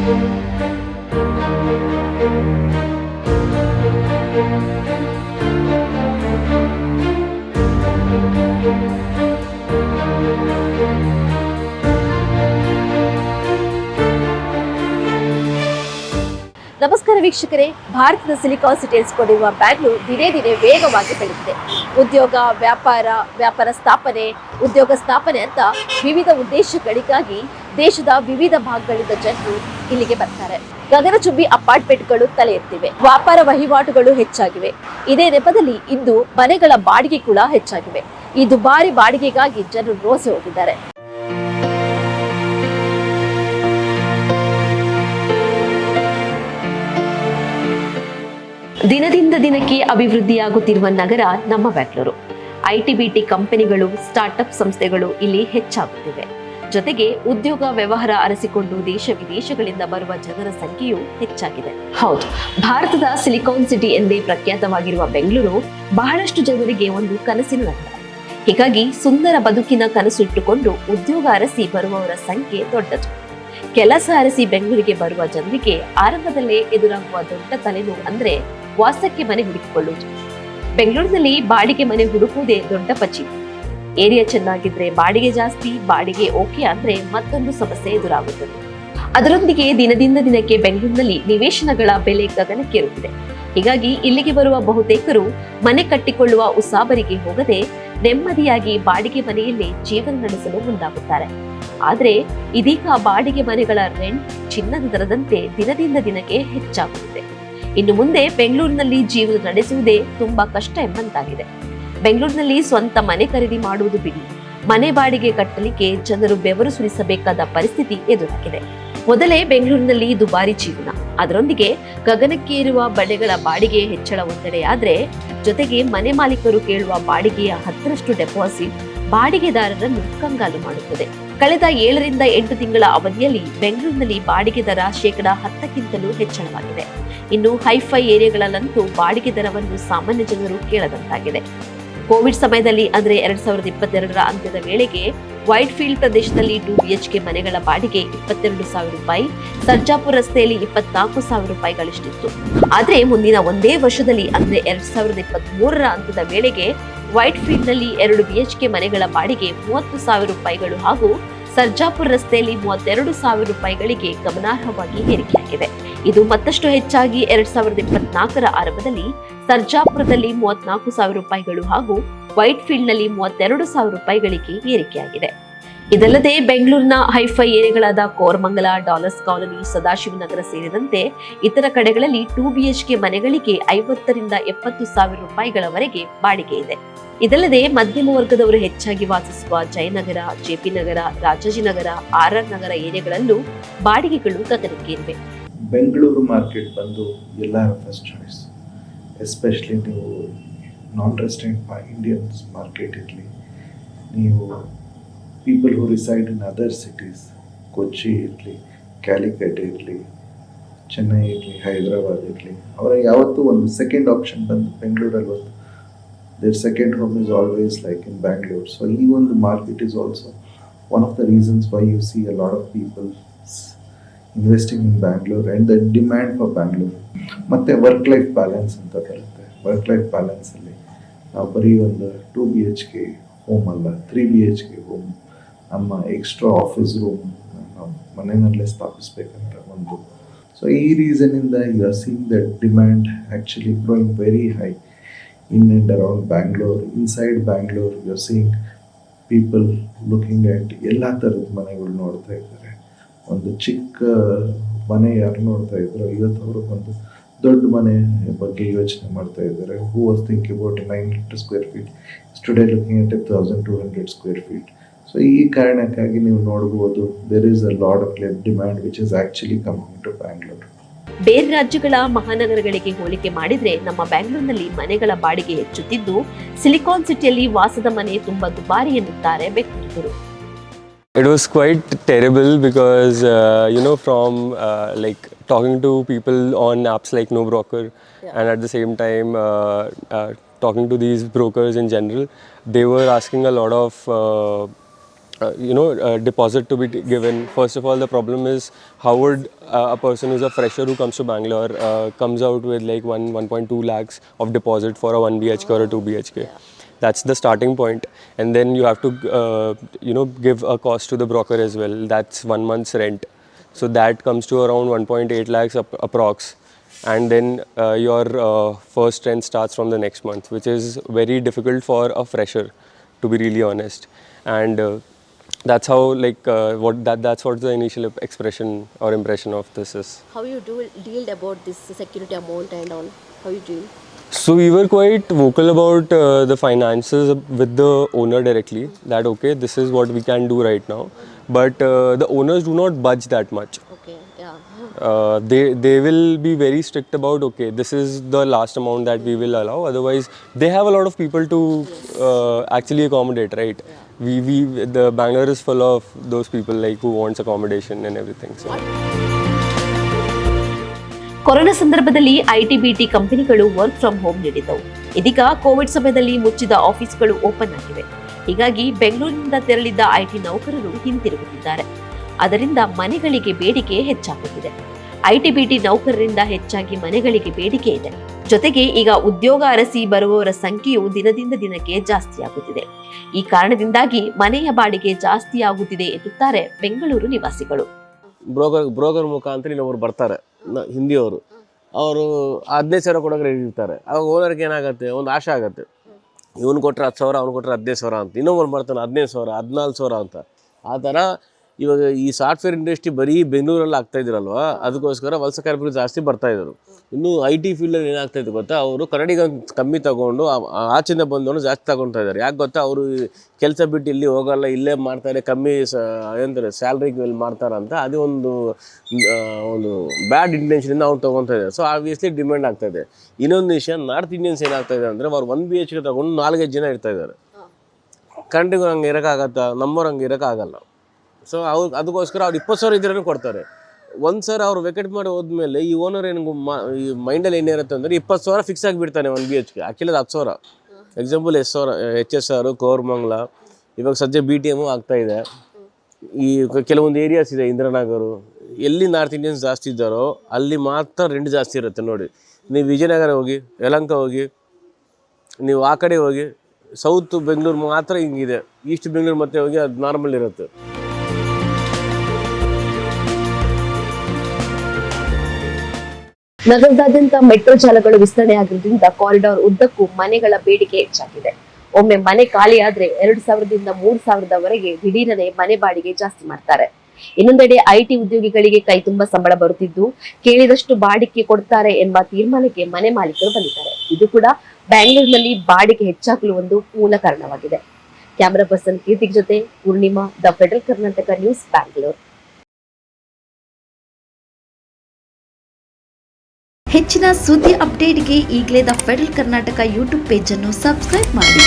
ನಮಸ್ಕಾರ ವೀಕ್ಷಕರೇ, ಭಾರತದ ಸಿಲಿಕಾನ್ ಸಿಟಿ ಎನಿಸಿಕೊಂಡಿರುವ ಬ್ಯಾಂಗ್ಳೂರು ದಿನೇ ದಿನೇ ವೇಗವಾಗಿ ಬೆಳೆದಿದೆ. ಉದ್ಯೋಗ, ವ್ಯಾಪಾರ ಸ್ಥಾಪನೆ ಅಂತ ವಿವಿಧ ಉದ್ದೇಶಗಳಿಗಾಗಿ ದೇಶದ ವಿವಿಧ ಭಾಗಗಳಿಂದ ಜನರು ಇಲ್ಲಿಗೆ ಬರ್ತಾರೆ. ಗಗನಚುಂಬಿ ಅಪಾರ್ಟ್ಮೆಂಟ್ಗಳು ತಲೆ ಎತ್ತಿವೆ, ವ್ಯಾಪಾರ ವಹಿವಾಟುಗಳು ಹೆಚ್ಚಾಗಿವೆ. ಇದೇ ನೆಪದಲ್ಲಿ ಇಂದು ಮನೆಗಳ ಬಾಡಿಗೆ ಕೂಡ ಹೆಚ್ಚಾಗಿವೆ. ಈ ದುಬಾರಿ ಬಾಡಿಗೆಗಾಗಿ ಜನರು ರೋಸಿ ಹೋಗಿದ್ದಾರೆ. ದಿನದಿಂದ ದಿನಕ್ಕೆ ಅಭಿವೃದ್ಧಿಯಾಗುತ್ತಿರುವ ನಗರ ನಮ್ಮ ಬೆಂಗಳೂರು. ಐಟಿ-ಬಿಟಿ ಕಂಪನಿಗಳು, ಸ್ಟಾರ್ಟ್ಅಪ್ ಸಂಸ್ಥೆಗಳು ಇಲ್ಲಿ ಹೆಚ್ಚಾಗುತ್ತಿವೆ. ಜೊತೆಗೆ ಉದ್ಯೋಗ ವ್ಯವಹಾರ ಅರಸಿಕೊಂಡು ದೇಶ ವಿದೇಶಗಳಿಂದ ಬರುವ ಜನರ ಸಂಖ್ಯೆಯೂ ಹೆಚ್ಚಾಗಿದೆ. ಹೌದು, ಭಾರತದ ಸಿಲಿಕಾನ್ ಸಿಟಿ ಎಂದೇ ಪ್ರಖ್ಯಾತವಾಗಿರುವ ಬೆಂಗಳೂರು ಬಹಳಷ್ಟು ಜನರಿಗೆ ಒಂದು ಕನಸಿನ ನಗರ. ಹೀಗಾಗಿ ಸುಂದರ ಬದುಕಿನ ಕನಸು ಇಟ್ಟುಕೊಂಡು ಉದ್ಯೋಗ ಅರಸಿ ಬರುವವರ ಸಂಖ್ಯೆ ದೊಡ್ಡದು. ಕೆಲಸ ಅರಸಿ ಬೆಂಗಳೂರಿಗೆ ಬರುವ ಜನರಿಗೆ ಆರಂಭದಲ್ಲೇ ಎದುರಾಗುವ ದೊಡ್ಡ ತಲೆನೋವು ಅಂದ್ರೆ ವಾಸಕ್ಕೆ ಮನೆ ಹುಡುಕಿಕೊಳ್ಳುವುದು. ಬೆಂಗಳೂರಿನಲ್ಲಿ ಬಾಡಿಗೆ ಮನೆ ಹುಡುಕುವುದೇ ದೊಡ್ಡ ಪಚಿ. ಏರಿಯಾ ಚೆನ್ನಾಗಿದ್ರೆ ಬಾಡಿಗೆ ಜಾಸ್ತಿ, ಬಾಡಿಗೆ ಓಕೆ ಅಂದ್ರೆ ಮತ್ತೊಂದು ಸಮಸ್ಯೆ ಎದುರಾಗುತ್ತದೆ. ಅದರೊಂದಿಗೆ ದಿನದಿಂದ ದಿನಕ್ಕೆ ಬೆಂಗಳೂರಿನಲ್ಲಿ ನಿವೇಶನಗಳ ಬೆಲೆ ಗಗನಕ್ಕೇರುತ್ತಿದೆ. ಹೀಗಾಗಿ ಇಲ್ಲಿಗೆ ಬರುವ ಬಹುತೇಕರು ಮನೆ ಕಟ್ಟಿಕೊಳ್ಳುವ ಉಸಾಬರಿಗೆ ಹೋಗದೆ ನೆಮ್ಮದಿಯಾಗಿ ಬಾಡಿಗೆ ಮನೆಯಲ್ಲೇ ಜೀವನ ನಡೆಸಲು ಮುಂದಾಗುತ್ತಾರೆ. ಆದ್ರೆ ಇದೀಗ ಬಾಡಿಗೆ ಮನೆಗಳ ರೆಂಟ್ ಚಿನ್ನದ ದರದಂತೆ ದಿನದಿಂದ ದಿನಕ್ಕೆ ಹೆಚ್ಚಾಗುತ್ತಿದೆ. ಇನ್ನು ಮುಂದೆ ಬೆಂಗಳೂರಿನಲ್ಲಿ ಜೀವನ ನಡೆಸುವುದೇ ತುಂಬಾ ಕಷ್ಟ ಎಂಬಂತಾಗಿದೆ. ಬೆಂಗಳೂರಿನಲ್ಲಿ ಸ್ವಂತ ಮನೆ ಖರೀದಿ ಮಾಡುವುದು ಬಿಡಿ, ಮನೆ ಬಾಡಿಗೆ ಕಟ್ಟಲಿಕ್ಕೆ ಜನರು ಬೆವರು ಸುರಿಸಬೇಕಾದ ಪರಿಸ್ಥಿತಿ ಎದುರಾಗಿದೆ. ಮೊದಲೇ ಬೆಂಗಳೂರಿನಲ್ಲಿ ದುಬಾರಿ ಜೀವನ, ಅದರೊಂದಿಗೆ ಗಗನಕ್ಕೇರುವ ಮನೆಗಳ ಬಾಡಿಗೆ ಹೆಚ್ಚಳ ಒಂದೆಡೆಯಾದ್ರೆ, ಜೊತೆಗೆ ಮನೆ ಮಾಲೀಕರು ಕೇಳುವ ಬಾಡಿಗೆಯ 10ರಷ್ಟು ಡೆಪಾಸಿಟ್ ಬಾಡಿಗೆದಾರರನ್ನು ಕಂಗಾಲು ಮಾಡುತ್ತದೆ. ಕಳೆದ 7 ರಿಂದ 8 ತಿಂಗಳ ಅವಧಿಯಲ್ಲಿ ಬೆಂಗಳೂರಿನಲ್ಲಿ ಬಾಡಿಗೆ ದರ 10%ಕ್ಕಿಂತಲೂ ಹೆಚ್ಚಳವಾಗಿದೆ. ಇನ್ನು ಹೈಫೈ ಏರಿಯಾಗಳಲ್ಲಂತೂ ಬಾಡಿಗೆ ದರವನ್ನು ಸಾಮಾನ್ಯ ಜನರು ಕೇಳದಂತಾಗಿದೆ. ಕೋವಿಡ್ ಸಮಯದಲ್ಲಿ ಅಂದ್ರೆ 2022ರ ಅಂತ್ಯದ ವೇಳೆಗೆ ವೈಟ್ ಫೀಲ್ಡ್ ಪ್ರದೇಶದಲ್ಲಿ 2 BHK ಮನೆಗಳ ಬಾಡಿಗೆ 22,000 ರೂಪಾಯಿ, ಸರ್ಜಾಪುರ್ ರಸ್ತೆಯಲ್ಲಿ 24,000 ರೂಪಾಯಿಗಳಷ್ಟಿತ್ತು. ಆದ್ರೆ ಮುಂದಿನ ಒಂದೇ ವರ್ಷದಲ್ಲಿ ಅಂದ್ರೆ 2023ರ ಅಂತ್ಯದ ವೇಳೆಗೆ ವೈಟ್ ಫೀಲ್ಡ್ ನಲ್ಲಿ 2 BHK ಮನೆಗಳ ಬಾಡಿಗೆ 30,000 ರೂಪಾಯಿಗಳು ಹಾಗೂ ಸರ್ಜಾಪುರ್ ರಸ್ತೆಯಲ್ಲಿ 32,000 ರೂಪಾಯಿಗಳಿಗೆ ಗಮನಾರ್ಹವಾಗಿ ಏರಿಕೆಯಾಗಿದೆ. ಇದು ಮತ್ತಷ್ಟು ಹೆಚ್ಚಾಗಿ 2024ರ ಆರಂಭದಲ್ಲಿ ಸರ್ಜಾಪುರದಲ್ಲಿ 34,000 ರೂಪಾಯಿಗಳು ಹಾಗೂ ವೈಟ್ ಫೀಲ್ಡ್ ನಲ್ಲಿ 32,000 ರೂಪಾಯಿಗಳಿಗೆ ಏರಿಕೆಯಾಗಿದೆ. ಇದಲ್ಲದೆ ಬೆಂಗಳೂರಿನ ಹೈಫೈ ಏರಿಯಾಗಳಾದ ಕೋರಮಂಗಲ, ಡಾಲರ್ಸ್ ಕಾಲೋನಿ, ಸದಾಶಿವನಗರ ಸೇರಿದಂತೆ ಇತರ ಕಡೆಗಳಲ್ಲಿ 2 BHK ಮನೆಗಳಿಗೆ 50 ರಿಂದ 70,000 ರೂಪಾಯಿಗಳವರೆಗೆ ಬಾಡಿಗೆ ಇದೆ. ಇದಲ್ಲದೆ ಮಧ್ಯಮ ವರ್ಗದವರು ಹೆಚ್ಚಾಗಿ ವಾಸಿಸುವ ಜಯನಗರ, JP ನಗರ, ರಾಜಾಜಿನಗರ, RR ನಗರ ಏರಿಯಾಗಳಲ್ಲೂ ಬಾಡಿಗೆಗಳು ಗಗನಕ್ಕೇರಿವೆ. ಬೆಂಗಳೂರು ಮಾರ್ಕೆಟ್ ಬಂದು ಎಲ್ಲರ ಫಸ್ಟ್ ಚಾಯ್ಸ್. ಎಸ್ಪೆಷಲಿ ನೀವು ನಾನ್ ರೆಸಿಡೆಂಟ್ ಇಂಡಿಯನ್ಸ್ ಮಾರ್ಕೆಟ್ ಇರಲಿ, ನೀವು people who reside in other cities, Kochi ಇರಲಿ, ಕ್ಯಾಲಿಕಟ್ ಇರಲಿ, ಚೆನ್ನೈ ಇರಲಿ, ಹೈದರಾಬಾದ್ ಇರಲಿ, ಅವರ ಯಾವತ್ತೂ ಒಂದು ಸೆಕೆಂಡ್ ಆಪ್ಷನ್ ಬಂದು ಬೆಂಗಳೂರಲ್ಲಿ ಒಂದು their second home is always like in Bangalore. So even the market is also one of the reasons why you see a lot of people investing in Bangalore and the demand for Bangalore. ಮತ್ತೆ work life balance ಅಂತ ಬರುತ್ತೆ. Work life balance ಅಲ್ಲಿ ನಾವು ಬರೀ ಒಂದು 2 BHK home ಅಲ್ಲ, 3 BHK home, ನಮ್ಮ extra office room ನಾವು ಮನೆಯಲ್ಲೇ ಸ್ಥಾಪಿಸ್ಬೇಕಂತ ಒಂದು. ಸೊ ಈ ರೀಸನಿಂದ you are seeing the demand actually growing very high in and around Bangalore. Inside Bangalore, you're seeing people looking at ಎಲ್ಲ ಥರದ ಮನೆಗಳು ನೋಡ್ತಾ ಇದ್ದಾರೆ. ಒಂದು ಚಿಕ್ಕ ಮನೆ ಯಾರು ನೋಡ್ತಾ ಇದ್ರು, ಇವತ್ತು ಅವರು ಒಂದು ದೊಡ್ಡ ಮನೆ ಬಗ್ಗೆ ಯೋಚನೆ ಮಾಡ್ತಾ ಇದ್ದಾರೆ. Who was thinking about 900 square feet, today looking at 1,200 square feet. So ಈ ಕಾರಣಕ್ಕಾಗಿ ನೀವು ನೋಡ್ಬೋದು there is a lot of demand which is actually coming to Bangalore. ಬೇರೆ ರಾಜ್ಯಗಳ ಮಹಾನಗರಗಳಿಗೆ ಹೋಲಿಕೆ ಮಾಡಿದ್ರೆ ನಮ್ಮ ಬೆಂಗಳೂರಿನಲ್ಲಿ ಮನೆಗಳ ಬಾಡಿಗೆ ಹೆಚ್ಚುತ್ತಿದ್ದು, ಸಿಲಿಕಾನ್ ಸಿಟಿಯಲ್ಲಿ ವಾಸದ ಮನೆ ತುಂಬಾ ದುಬಾರಿ ಎನ್ನುತ್ತಾರೆ Bengaluru. It was quite terrible because from like talking to people on apps like NoBroker, and at the same time talking to these brokers in general, they were asking a lot of deposit to be given. First of all, the problem is how would a person who's a fresher who comes to Bangalore comes out with like 1.2 lakhs of deposit for a 1 BHK or a 2 BHK. That's the starting point, and then you have to give a cost to the broker as well. That's 1 month's rent, so that comes to around 1.8 lakhs approx. And then your first rent starts from the next month, which is very difficult for a fresher, to be really honest. And that's how that's what the initial expression or impression of this is. How you deal about this security amount and all? How you deal? So we were quite vocal about the finances with the owner directly, that okay, this is what we can do right now, but the owners do not budge that much. Okay, yeah. They will be very strict about okay, this is the last amount that we will allow, otherwise they have a lot of people to actually accommodate, right? The Bangalore is full of those people like who wants accommodation and everything. So corona ಸಂದರ್ಭದಲ್ಲಿ IT-BT ಕಂಪನಿಗಳು work from home ನೀಡಿದ್ದವು. ಇದೀಗ Covid ಸಮಯದಲ್ಲಿ ಮುಚ್ಚಿದ ಆಫೀಸ್ಗಳು open ಆಗಿವೆ. ಹೀಗಾಗಿ ಬೆಂಗಳೂರಿನಿಂದ ತೆರಳಿದ್ದ IT ನೌಕರರು ಹಿಂತಿರುಗುತ್ತಿದ್ದಾರೆ. ಅದರಿಂದ ಮನೆಗಳಿಗೆ ಬೇಡಿಕೆ ಹೆಚ್ಚಾಗುತ್ತಿದೆ. ಐಟಿ-ಬಿಟಿ ನೌಕರರಿಂದ ಹೆಚ್ಚಾಗಿ ಮನೆಗಳಿಗೆ ಬೇಡಿಕೆ ಇದೆ. ಜೊತೆಗೆ ಈಗ ಉದ್ಯೋಗ ಅರಸಿ ಬರುವವರ ಸಂಖ್ಯೆಯು ದಿನದಿಂದ ದಿನಕ್ಕೆ ಜಾಸ್ತಿಯಾಗುತ್ತಿದೆ. ಈ ಕಾರಣದಿಂದಾಗಿ ಮನೆಯ ಬಾಡಿಗೆ ಜಾಸ್ತಿಯಾಗುತ್ತಿದೆ ಎನ್ನುತ್ತಾರೆ ಬೆಂಗಳೂರು ನಿವಾಸಿಗಳು. ಬ್ರೋಕರ್ ಮುಖಾಂತರ ಇನ್ನೊಬ್ರು ಬರ್ತಾರೆ ಹಿಂದಿಯವರು, ಅವರು 15,000 ಕೊಡೋಕೆ ರೆಡಿ ಇರ್ತಾರೆ. ಅವಾಗ ಓನರ್ಗೆ ಏನಾಗುತ್ತೆ, ಒಂದು ಆಶೆ ಆಗುತ್ತೆ, ಇವನು ಕೊಟ್ಟರೆ 10,000 ಅವ್ನು ಕೊಟ್ಟರೆ 15,000 ಅಂತ, ಇನ್ನೊಬ್ಬರು ಬರ್ತಾನೆ 15,000 14,000 ಅಂತ. ಆ ಥರ ಇವಾಗ ಈ ಸಾಫ್ಟ್ವೇರ್ ಇಂಡಸ್ಟ್ರಿ ಬರೀ ಬೆಂಗಳೂರಲ್ಲಿ ಆಗ್ತಾ ಇದ್ರಲ್ವ, ಅದಕ್ಕೋಸ್ಕರ ವಲಸೆ ಕಾರ್ಮಿಕರು ಜಾಸ್ತಿ ಬರ್ತಾಯಿದ್ರು. ಇನ್ನು IT ಫೀಲ್ಡಲ್ಲಿ ಏನಾಗ್ತಾಯಿತ್ತು ಗೊತ್ತಾ, ಅವರು ಕನ್ನಡಿಗ ಕಮ್ಮಿ ತೊಗೊಂಡು ಆಚೆಯಿಂದ ಬಂದವನು ಜಾಸ್ತಿ ತಗೊಳ್ತಾ ಇದ್ದಾರೆ. ಯಾಕೆ ಗೊತ್ತಾ, ಅವರು ಕೆಲಸ ಬಿಟ್ಟು ಇಲ್ಲಿ ಹೋಗಲ್ಲ, ಇಲ್ಲೇ ಮಾಡ್ತಾರೆ, ಕಮ್ಮಿ ಏನಂತಾರೆ ಸ್ಯಾಲ್ರಿಗೆ ಇಲ್ಲಿ ಮಾಡ್ತಾರಂತ. ಅದೇ ಒಂದು ಬ್ಯಾಡ್ ಇಂಟೆನ್ಷನಿಂದ ಅವ್ರು ತೊಗೊತಾ ಇದ್ದಾರೆ. ಸೊ ಆಬ್ವಿಯಸ್ಲಿ ಡಿಮ್ಯಾಂಡ್ ಆಗ್ತಾಯಿದೆ. ಇನ್ನೊಂದು ವಿಷಯ, ನಾರ್ತ್ ಇಂಡಿಯನ್ಸ್ ಏನಾಗ್ತಾಯಿದೆ ಅಂದರೆ ಅವ್ರು 1 BHK ತೊಗೊಂಡು 4-5 ಜನ ಇರ್ತಾಯಿದ್ದಾರೆ. ಕನ್ನಡಿಗರು ಹಂಗೆ ಇರೋಕ್ಕಾಗತ್ತಾ? ನಮ್ಮವ್ರು ಹಂಗೆ ಇರೋಕ್ಕಾಗಲ್ಲ. ಸೊ ಅದಕ್ಕೋಸ್ಕರ ಅವ್ರು 20,000 ಇದ್ರೂ ಕೊಡ್ತಾರೆ. ಸರ್ ಅವ್ರು ವೆಕೆಟ್ ಮಾಡಿ ಹೋದ್ಮೇಲೆ ಈ ಓನರ್ ಏನು ಈ ಮೈಂಡಲ್ಲಿ ಏನಿರುತ್ತೆ ಅಂದರೆ 20,000 ಫಿಕ್ಸ್ ಆಗಿಬಿಡ್ತಾನೆ 1 BHK. ಆ್ಯಕ್ಚುಲಿ ಅದು 10,000. ಎಕ್ಸಾಂಪಲ್ HSR, ಕೋರಮಂಗಲ, ಇವಾಗ ಸದ್ಯ BTM ಆಗ್ತಾಯಿದೆ. ಈ ಕೆಲವೊಂದು ಏರಿಯಾಸ್ ಇದೆ, ಇಂದ್ರನಗರು, ಎಲ್ಲಿ ನಾರ್ತ್ ಇಂಡಿಯನ್ಸ್ ಜಾಸ್ತಿ ಇದ್ದಾರೋ ಅಲ್ಲಿ ಮಾತ್ರ ರೆಂಟ್ ಜಾಸ್ತಿ ಇರುತ್ತೆ. ನೋಡಿ, ನೀವು ವಿಜಯನಗರ ಹೋಗಿ, ಯಲಹಂಕ ಹೋಗಿ, ನೀವು ಆ ಕಡೆ ಹೋಗಿ, ಸೌತ್ ಬೆಂಗಳೂರು ಮಾತ್ರ ಹಿಂಗಿದೆ. ಈಸ್ಟ್ ಬೆಂಗಳೂರು ಮತ್ತೆ ಹೋಗಿ ಅದು ನಾರ್ಮಲ್ ಇರುತ್ತೆ. ನಗರದಾದ್ಯಂತ ಮೆಟ್ರೋ ಜಾಲಗಳು ವಿಸ್ತರಣೆ ಆಗಿರುವುದರಿಂದ ಕಾರಿಡಾರ್ ಉದ್ದಕ್ಕೂ ಮನೆಗಳ ಬೇಡಿಕೆ ಹೆಚ್ಚಾಗಿದೆ. ಒಮ್ಮೆ ಮನೆ ಖಾಲಿ ಆದ್ರೆ 2,000ದಿಂದ 3,000ದವರೆಗೆ ದಿಢೀರನೆ ಮನೆ ಬಾಡಿಗೆ ಜಾಸ್ತಿ ಮಾಡ್ತಾರೆ. ಇನ್ನೊಂದೆಡೆ ಐಟಿ ಉದ್ಯೋಗಿಗಳಿಗೆ ಕೈ ತುಂಬಾ ಸಂಬಳ ಬರುತ್ತಿದ್ದು ಕೇಳಿದಷ್ಟು ಬಾಡಿಗೆ ಕೊಡ್ತಾರೆ ಎಂಬ ತೀರ್ಮಾನಕ್ಕೆ ಮನೆ ಮಾಲೀಕರು ಬಂದಿದ್ದಾರೆ. ಇದು ಕೂಡ ಬ್ಯಾಂಗ್ಳೂರಿನಲ್ಲಿ ಬಾಡಿಗೆ ಹೆಚ್ಚಾಗಲು ಒಂದು ಮೂಲ ಕಾರಣವಾಗಿದೆ. ಕ್ಯಾಮರಾ ಪರ್ಸನ್ ಕೀರ್ತಿ ಜೊತೆ Poornima, the federal Karnataka news, Bangalore. ಹೆಚ್ಚಿನ ಸುದ್ದಿ ಅಪ್ಡೇಟ್ಗೆ ಈಗಲೇ the federal Karnataka YouTube page ಅನ್ನು ಸಬ್ಸ್ಕ್ರೈಬ್ ಮಾಡಿ.